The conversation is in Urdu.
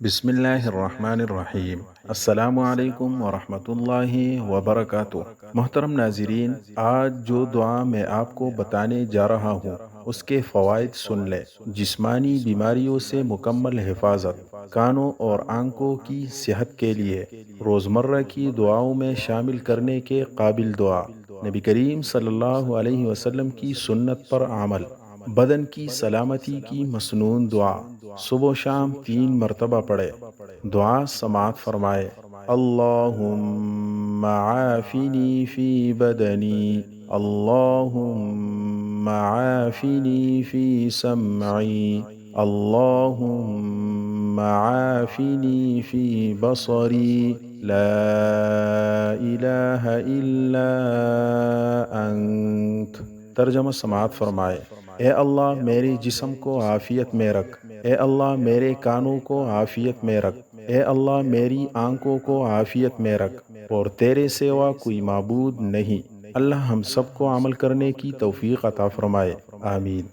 بسم اللہ الرحمن الرحیم۔ السلام علیکم ورحمۃ اللہ وبرکاتہ۔ محترم ناظرین، آج جو دعا میں آپ کو بتانے جا رہا ہوں اس کے فوائد سن لیں۔ جسمانی بیماریوں سے مکمل حفاظت، کانوں اور آنکھوں کی صحت کے لیے روزمرہ کی دعاؤں میں شامل کرنے کے قابل دعا۔ نبی کریم صلی اللہ علیہ وسلم کی سنت پر عمل۔ بدن کی سلامتی کی مسنون دعا، صبح و شام 3 مرتبہ پڑھے۔ دعا سماعت فرمائے: اللہم عافنی فی بدنی، اللہم عافنی فی سمعی، اللہم عافنی فی بصری، لا الہ الا انت۔ ترجمہ سماعت فرمائے: اے اللہ میرے جسم کو عافیت میں رکھ، اے اللہ میرے کانوں کو عافیت میں رکھ، اے اللہ میری آنکھوں کو عافیت میں رکھ، اور تیرے سوا کوئی معبود نہیں۔ اللہ ہم سب کو عمل کرنے کی توفیق عطا فرمائے، آمین۔